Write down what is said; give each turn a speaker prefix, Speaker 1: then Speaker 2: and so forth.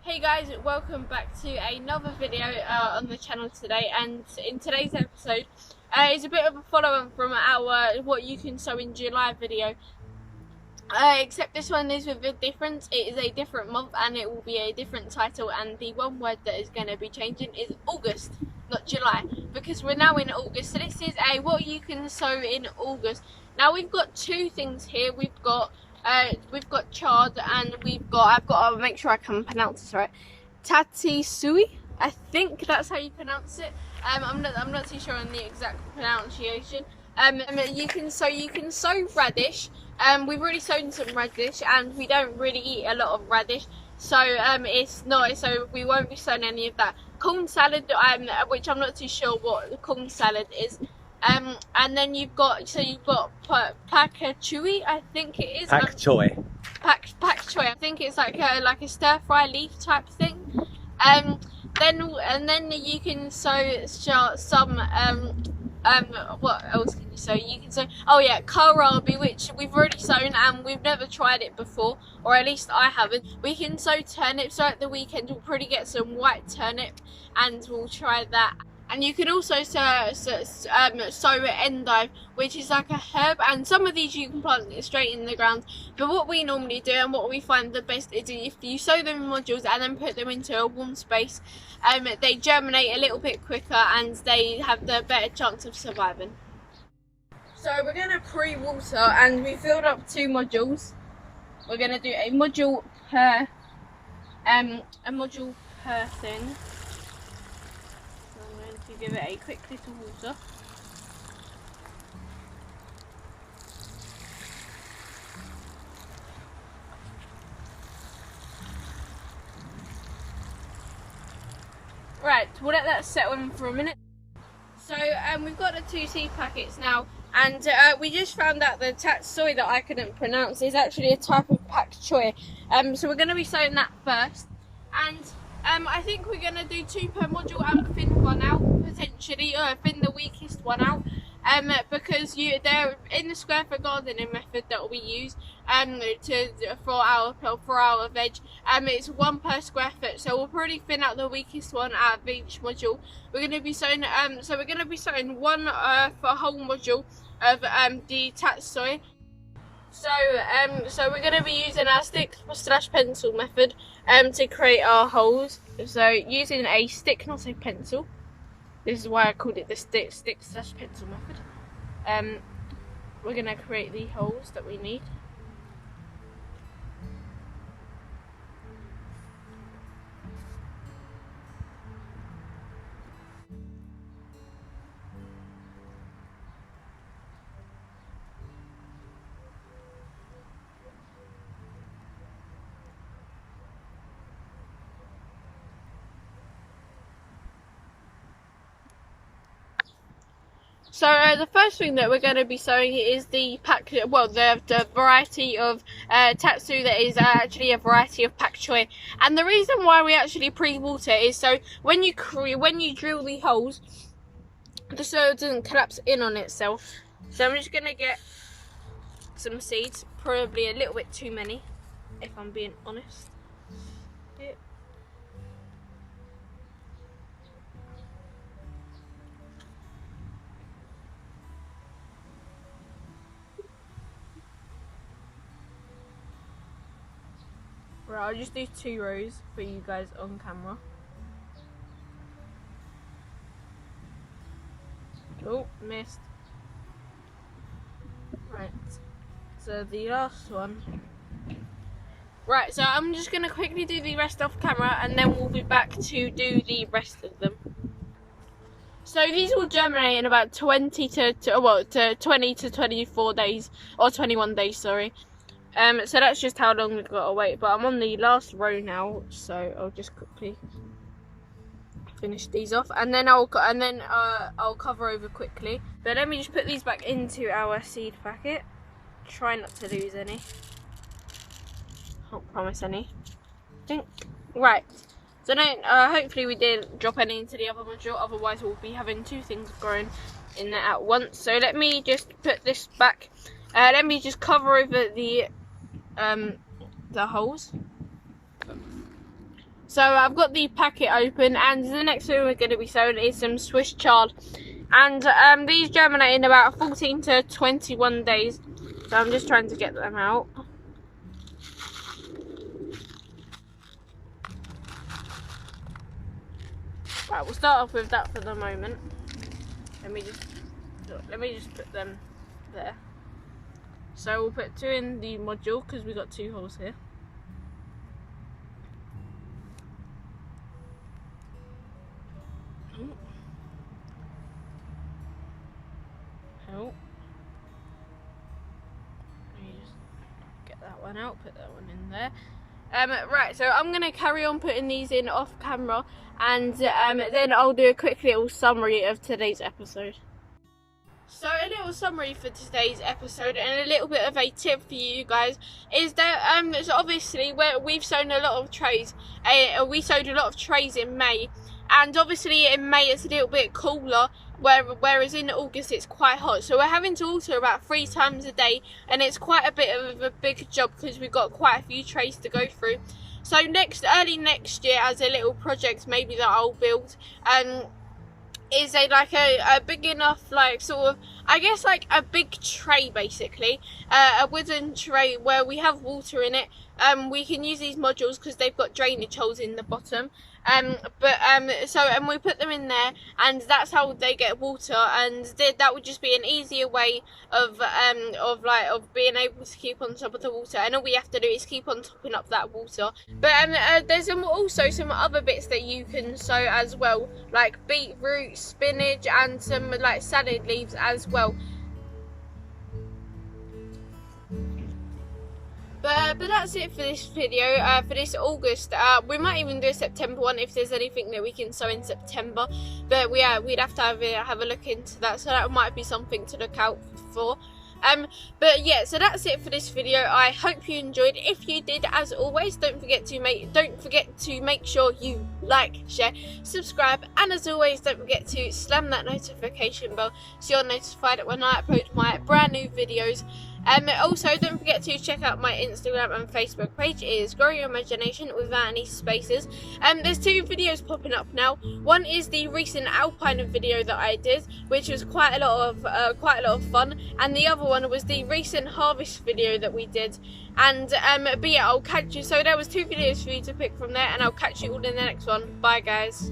Speaker 1: Hey guys, welcome back to another video on the channel today, and in today's episode is a bit of a follow-on from our what you can sow in July video, except this one is with a difference. It is a different month and it will be a different title, and the one word that is going to be changing is August, not July, because we're now in August. So this is a what you can sow in August. Now we've got two things here. We've got chard, and I've got to make sure I can pronounce this right. Tati Sui, I think that's how you pronounce it. I'm not too sure on the exact pronunciation. You can sow radish. We've already sown some radish, and we don't really eat a lot of radish, so so we won't be sowing any of that. Corn salad, which I'm not too sure what the corn salad is. And then you've got pak choy, I think it is.
Speaker 2: Pak choy.
Speaker 1: Pak choy. I think it's like a stir fry leaf type thing. Then you can sow some what else can you sow? You can sow kohlrabi, which we've already sown and we've never tried it before, or at least I haven't. We can sow turnips. So at the weekend we'll probably get some white turnip and we'll try that. And you can also sow endive, which is like a herb, and some of these you can plant it straight in the ground. But what we normally do, and what we find the best, is if you sow them in modules and then put them into a warm space, they germinate a little bit quicker and they have the better chance of surviving. So we're going to pre-water, and we filled up 2 modules. We're going to do a module per thing. Give it a quick little water. Right, we'll let that settle in for a minute. So we've got the 2 seed packets now, and we just found out the soy that I couldn't pronounce is actually a type of pak choy. So we're going to be sowing that first, and I think we're going to do 2 per module and thin one out, potentially, or thin the weakest one out, because they're in the square foot gardening method that we use for our veg. It's 1 per square foot, so we'll probably thin out the weakest one out of each module. We're going to be sowing 1 for a whole module of the soy. So we're going to be using our stick/pencil method to create our holes. So using a stick, not a pencil. This is why I called it the stick/pencil method. We're going to create the holes that we need. So the first thing that we're going to be sowing is the variety of tatsu that is actually a variety of pak choy. And the reason why we actually pre-water is so when you drill the holes, the soil doesn't collapse in on itself. So I'm just going to get some seeds, probably a little bit too many, if I'm being honest. Yeah. Right, I'll just do 2 rows for you guys on camera. Oh, missed. Right, so the last one. Right, so I'm just going to quickly do the rest off camera, and then we'll be back to do the rest of them. So these will germinate in about 20 to 24 days, or 21 days, sorry. So that's just how long we've got to wait. But I'm on the last row now, so I'll just quickly finish these off, and then I'll cover over quickly. But let me just put these back into our seed packet. Try not to lose any. Can't promise any. Right. So then, hopefully we didn't drop any into the other module. Otherwise, we'll be having 2 things growing in there at once. So let me just put this back. Let me just cover over the holes. So I've got the packet open, and the next thing we're going to be sowing is some Swiss chard. And these germinate in about 14 to 21 days. So I'm just trying to get them out. Right, we'll start off with that for the moment. Let me just put them there. So we'll put 2 in the module because we've got 2 holes here. Let me just get that one out, put that one in there. Right, so I'm going to carry on putting these in off camera, and then I'll do a quick little summary of today's episode. So a little summary for today's episode, and a little bit of a tip for you guys is that so obviously we've sown a lot of trays. We sowed a lot of trays in May, and obviously in May it's a little bit cooler, whereas in August it's quite hot. So we're having to water about 3 times a day, and it's quite a bit of a big job because we've got quite a few trays to go through. So early next year, as a little project maybe that I'll build, is a big enough, like, sort of, I guess like a big tray basically, a wooden tray where we have water in it. We can use these modules because they've got drainage holes in the bottom. So we put them in there, and that's how they get water, and that would just be an easier way of being able to keep on top of the water, and all we have to do is keep on topping up that water. But there's also some other bits that you can sow as well, like beetroot, spinach, and some like salad leaves as well. But that's it for this video, for this August. We might even do a September one if there's anything that we can sow in September. But we'd have to have a look into that, so that might be something to look out for. But yeah, so that's it for this video. I hope you enjoyed. If you did, as always, don't forget to make sure you like, share, subscribe, and as always, don't forget to slam that notification bell so you're notified when I upload my brand new videos. Also, don't forget to check out my Instagram and Facebook page. It is Grow Your Imagination without any spaces. There's 2 videos popping up now. One is the recent alpine video that I did, which was quite a lot of fun, and the other one was the recent harvest video that we did. And but yeah, I'll catch you. So there was 2 videos for you to pick from there, and I'll catch you all in the next one. Bye guys.